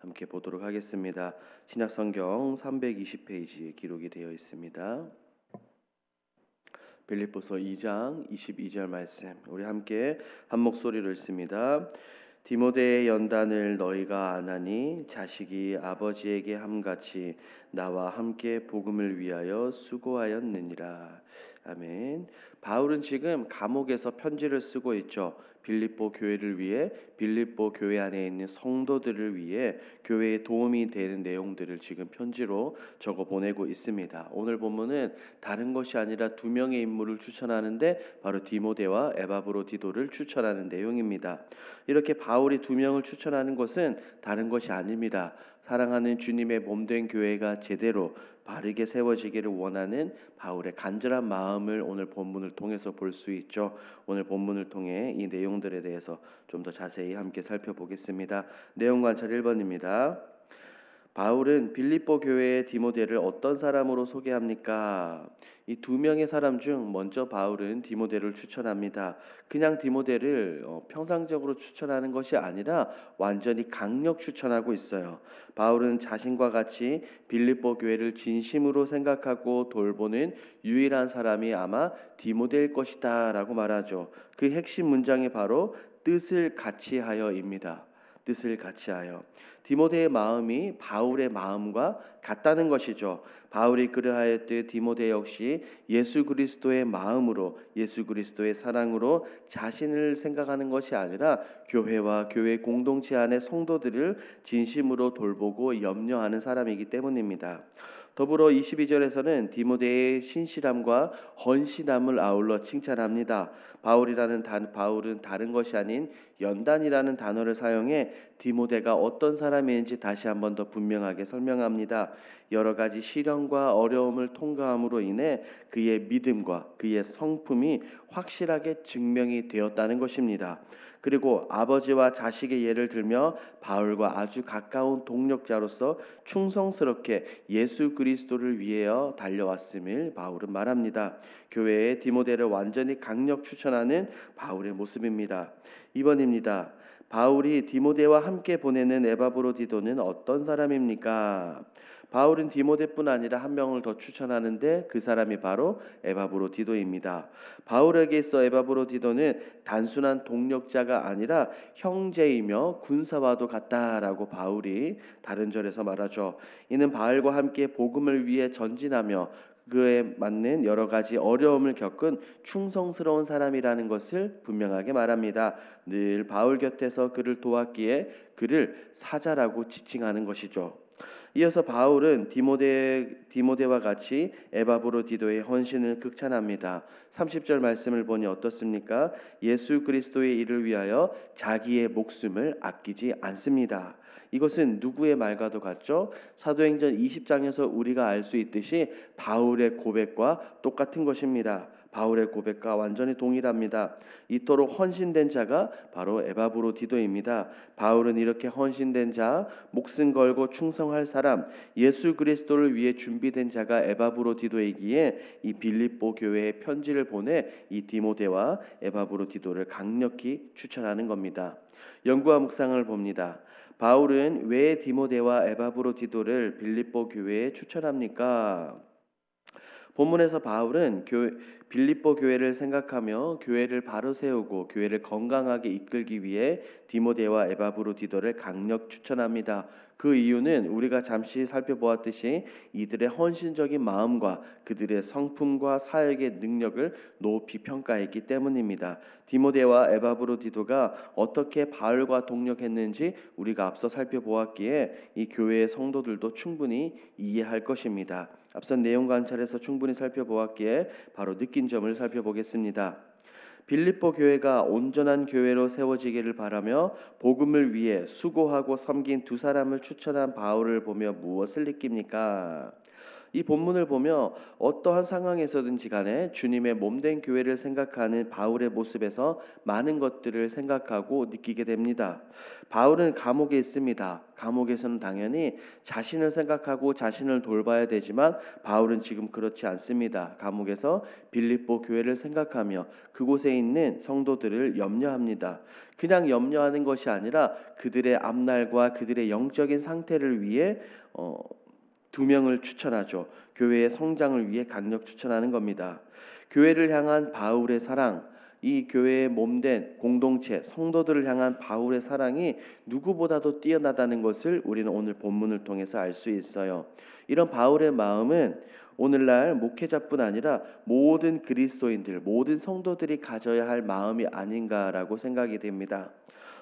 함께 보도록 하겠습니다. 신약성경 320페이지에 기록이 되어 있습니다. 빌립보서 2장 22절 말씀, 우리 함께 한 목소리로 읽습니다. 디모데의 연단을 너희가 아나니 자식이 아버지에게 함같이 나와 함께 복음을 위하여 수고하였느니라. 아멘. 바울은 지금 감옥에서 편지를 쓰고 있죠. 빌립보 교회를 위해, 빌립보 교회 안에 있는 성도들을 위해 교회에 도움이 되는 내용들을 지금 편지로 적어 보내고 있습니다. 오늘 본문은 다른 것이 아니라 두 명의 인물을 추천하는데 바로 디모데와 에바브로디도를 추천하는 내용입니다. 이렇게 바울이 두 명을 추천하는 것은 다른 것이 아닙니다. 사랑하는 주님의 몸된 교회가 제대로 바르게 세워지기를 원하는 바울의 간절한 마음을 오늘 본문을 통해서 볼 수 있죠. 오늘 본문을 통해 이 내용들에 대해서 좀 더 자세히 함께 살펴보겠습니다. 내용 관찰 1번입니다. 바울은 빌립보 교회의 디모데를 어떤 사람으로 소개합니까? 이 두 명의 사람 중 먼저 바울은 디모데를 추천합니다. 그냥 디모데를 평상적으로 추천하는 것이 아니라 완전히 강력 추천하고 있어요. 바울은 자신과 같이 빌립보 교회를 진심으로 생각하고 돌보는 유일한 사람이 아마 디모데일 것이다 라고 말하죠. 그 핵심 문장이 바로 뜻을 같이하여입니다. 뜻을 같이하여. 디모데의 마음이 바울의 마음과 같다는 것이죠. 바울이 그러하였듯 디모데 역시 예수 그리스도의 마음으로, 예수 그리스도의 사랑으로 자신을 생각하는 것이 아니라 교회와 교회 공동체 안의 성도들을 진심으로 돌보고 염려하는 사람이기 때문입니다. 더불어 22절에서는 디모데의 신실함과 헌신함을 아울러 칭찬합니다. 바울은 다른 것이 아닌 연단이라는 단어를 사용해 디모데가 어떤 사람인지 다시 한 번 더 분명하게 설명합니다. 여러 가지 시련과 어려움을 통과함으로 인해 그의 믿음과 그의 성품이 확실하게 증명이 되었다는 것입니다. 그리고 아버지와 자식의 예를 들며 바울과 아주 가까운 동력자로서 충성스럽게 예수 그리스도를 위하여 달려왔음을 바울은 말합니다. 교회에 디모데를 완전히 강력 추천하는 바울의 모습입니다. 2번입니다. 바울이 디모데와 함께 보내는 에바브로디도는 어떤 사람입니까? 바울은 디모데뿐 아니라 한 명을 더 추천하는데 그 사람이 바로 에바브로디도입니다. 바울에게 있어 에바브로디도는 단순한 동력자가 아니라 형제이며 군사와도 같다라고 바울이 다른 절에서 말하죠. 이는 바울과 함께 복음을 위해 전진하며 그에 맞는 여러 가지 어려움을 겪은 충성스러운 사람이라는 것을 분명하게 말합니다. 늘 바울 곁에서 그를 도왔기에 그를 사자라고 지칭하는 것이죠. 이어서 바울은 디모데와 같이 에바브로디도의 헌신을 극찬합니다. 30절 말씀을 보니 어떻습니까? 예수 그리스도의 일을 위하여 자기의 목숨을 아끼지 않습니다. 이것은 누구의 말과도 같죠? 사도행전 20장에서 우리가 알 수 있듯이 바울의 고백과 똑같은 것입니다. 바울의 고백과 완전히 동일합니다. 이토록 헌신된 자가 바로 에바브로디도입니다. 바울은 이렇게 헌신된 자, 목숨 걸고 충성할 사람, 예수 그리스도를 위해 준비된 자가 에바브로디도이기에 이 빌립보 교회에 편지를 보내 이 디모데와 에바브로디도를 강력히 추천하는 겁니다. 연구와 묵상을 봅니다. 바울은 왜 디모데와 에바브로디도를 빌립보 교회에 추천합니까? 본문에서 바울은 빌립보 교회를 생각하며 교회를 바로 세우고 교회를 건강하게 이끌기 위해 디모데와 에바브로디도를 강력 추천합니다. 그 이유는 우리가 잠시 살펴보았듯이 이들의 헌신적인 마음과 그들의 성품과 사역의 능력을 높이 평가했기 때문입니다. 디모데와 에바브로디도가 어떻게 바울과 동력했는지 우리가 앞서 살펴보았기에 이 교회의 성도들도 충분히 이해할 것입니다. 앞선 내용 관찰에서 충분히 살펴보았기에 바로 느낀 점을 살펴보겠습니다. 빌립보 교회가 온전한 교회로 세워지기를 바라며 복음을 위해 수고하고 섬긴 두 사람을 추천한 바울을 보며 무엇을 느낍니까? 이 본문을 보며 어떠한 상황에서든지 간에 주님의 몸된 교회를 생각하는 바울의 모습에서 많은 것들을 생각하고 느끼게 됩니다. 바울은 감옥에 있습니다. 감옥에서는 당연히 자신을 생각하고 자신을 돌봐야 되지만 바울은 지금 그렇지 않습니다. 감옥에서 빌립보 교회를 생각하며 그곳에 있는 성도들을 염려합니다. 그냥 염려하는 것이 아니라 그들의 앞날과 그들의 영적인 상태를 위해 두 명을 추천하죠. 교회의 성장을 위해 강력 추천하는 겁니다. 교회를 향한 바울의 사랑, 이 교회의 몸된 공동체, 성도들을 향한 바울의 사랑이 누구보다도 뛰어나다는 것을 우리는 오늘 본문을 통해서 알 수 있어요. 이런 바울의 마음은 오늘날 목회자뿐 아니라 모든 그리스도인들, 모든 성도들이 가져야 할 마음이 아닌가라고 생각이 됩니다.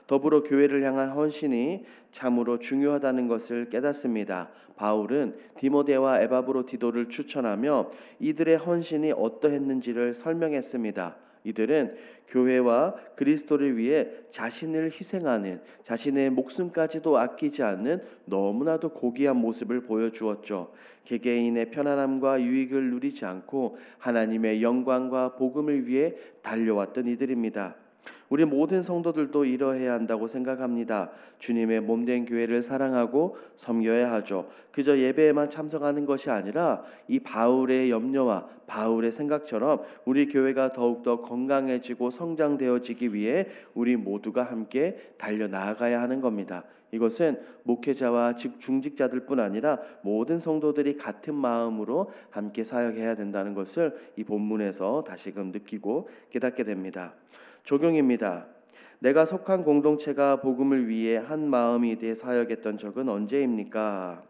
더불어 교회를 향한 헌신이 참으로 중요하다는 것을 깨닫습니다. 바울은 디모데와 에바브로디도를 추천하며 이들의 헌신이 어떠했는지를 설명했습니다. 이들은 교회와 그리스도를 위해 자신을 희생하는, 자신의 목숨까지도 아끼지 않는 너무나도 고귀한 모습을 보여주었죠. 개개인의 편안함과 유익을 누리지 않고 하나님의 영광과 복음을 위해 달려왔던 이들입니다. 우리 모든 성도들도 이러해야 한다고 생각합니다. 주님의 몸된 교회를 사랑하고 섬겨야 하죠. 그저 예배에만 참석하는 것이 아니라 이 바울의 염려와 바울의 생각처럼 우리 교회가 더욱더 건강해지고 성장되어지기 위해 우리 모두가 함께 달려나가야 하는 겁니다. 이것은 목회자와 중직자들뿐 아니라 모든 성도들이 같은 마음으로 함께 사역해야 된다는 것을 이 본문에서 다시금 느끼고 깨닫게 됩니다. 적용입니다. 내가 속한 공동체가 복음을 위해 한 마음이 돼 사역했던 적은 언제입니까?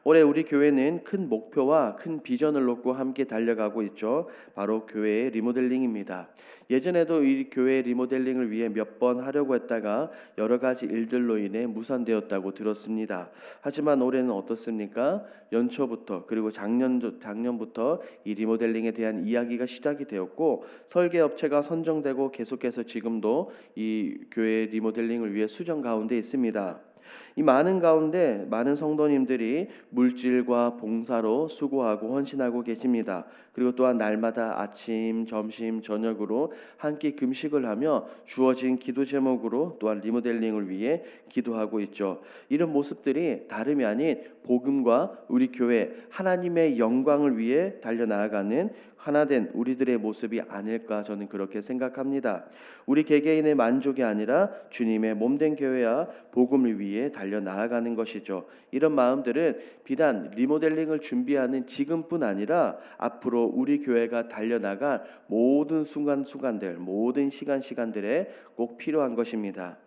올해 우리 교회는 큰 목표와 큰 비전을 놓고 함께 달려가고 있죠. 바로 교회의 리모델링입니다. 예전에도 이 교회 리모델링을 위해 몇 번 하려고 했다가 여러 가지 일들로 인해 무산되었다고 들었습니다. 하지만 올해는 어떻습니까? 연초부터 그리고 작년부터 이 리모델링에 대한 이야기가 시작이 되었고 설계업체가 선정되고 계속해서 지금도 이 교회 리모델링을 위해 수정 가운데 있습니다. 이 많은 가운데 많은 성도님들이 물질과 봉사로 수고하고 헌신하고 계십니다. 그리고 또한 날마다 아침, 점심, 저녁으로 한 끼 금식을 하며 주어진 기도 제목으로 또한 리모델링을 위해 기도하고 있죠. 이런 모습들이 다름이 아닌 복음과 우리 교회 하나님의 영광을 위해 달려나가는 하나된 우리들의 모습이 아닐까 저는 그렇게 생각합니다. 우리 개개인의 만족이 아니라 주님의 몸된 교회와 복음을 위해 달려나가는 것이죠. 이런 마음들은 비단 리모델링을 준비하는 지금뿐 아니라 앞으로 우리 교회가 달려나갈 모든 순간순간들, 모든 시간들에 꼭 필요한 것입니다.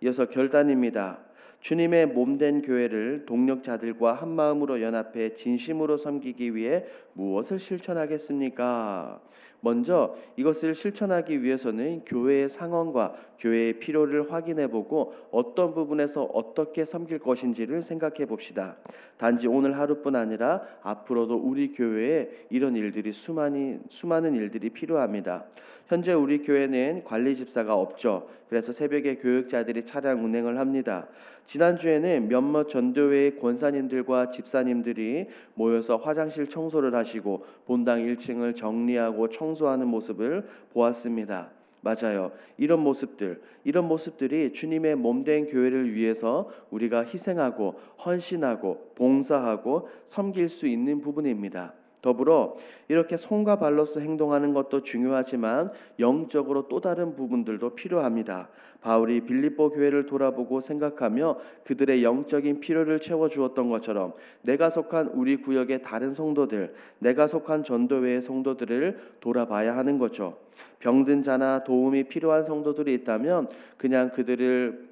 이어서 결단입니다. 주님의 몸된 교회를 동력자들과 한 마음으로 연합해 진심으로 섬기기 위해 무엇을 실천하겠습니까? 먼저 이것을 실천하기 위해서는 교회의 상황과 교회의 필요를 확인해 보고 어떤 부분에서 어떻게 섬길 것인지를 생각해 봅시다. 단지 오늘 하루뿐 아니라 앞으로도 우리 교회에 이런 일들이 수많은 일들이 필요합니다. 현재 우리 교회는 관리 집사가 없죠. 그래서 새벽에 교육자들이 차량 운행을 합니다. 지난주에는 몇몇 전도회의 권사님들과 집사님들이 모여서 화장실 청소를 하시고 본당 1층을 정리하고 청소하는 모습을 보았습니다. 맞아요. 이런 모습들이 주님의 몸된 교회를 위해서 우리가 희생하고 헌신하고 봉사하고 섬길 수 있는 부분입니다. 더불어 이렇게 손과 발로서 행동하는 것도 중요하지만 영적으로 또 다른 부분들도 필요합니다. 바울이 빌립보 교회를 돌아보고 생각하며 그들의 영적인 필요를 채워주었던 것처럼 내가 속한 우리 구역의 다른 성도들, 내가 속한 전도회의 성도들을 돌아봐야 하는 거죠. 병든 자나 도움이 필요한 성도들이 있다면 그냥 그들을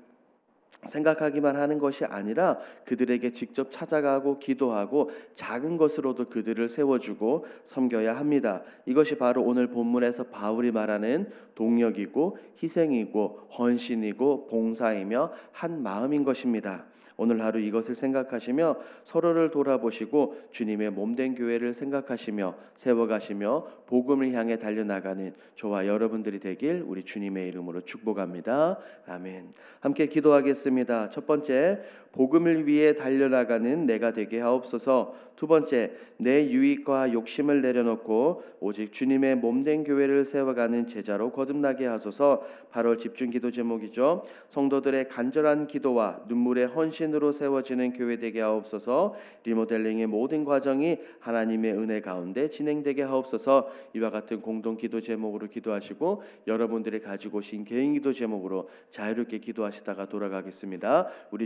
생각하기만 하는 것이 아니라 그들에게 직접 찾아가고 기도하고 작은 것으로도 그들을 세워주고 섬겨야 합니다. 이것이 바로 오늘 본문에서 바울이 말하는 동력이고 희생이고 헌신이고 봉사이며 한 마음인 것입니다. 오늘 하루 이것을 생각하시며 서로를 돌아보시고 주님의 몸된 교회를 생각하시며 세워가시며 복음을 향해 달려나가는 저와 여러분들이 되길 우리 주님의 이름으로 축복합니다. 아멘. 함께 기도하겠습니다. 첫 번째, 복음을 위해 달려나가는 내가 되게 하옵소서. 두 번째, 내 유익과 욕심을 내려놓고 오직 주님의 몸된 교회를 세워가는 제자로 거듭나게 하소서. 8월 집중기도 제목이죠. 성도들의 간절한 기도와 눈물의 헌신으로 세워지는 교회 되게 하옵소서. 리모델링의 모든 과정이 하나님의 은혜 가운데 진행되게 하옵소서. 이와 같은 공동 기도 제목으로 기도하시고 여러분들이 가지고 오신 개인 기도 제목으로 자유롭게 기도하시다가 돌아가겠습니다. 우리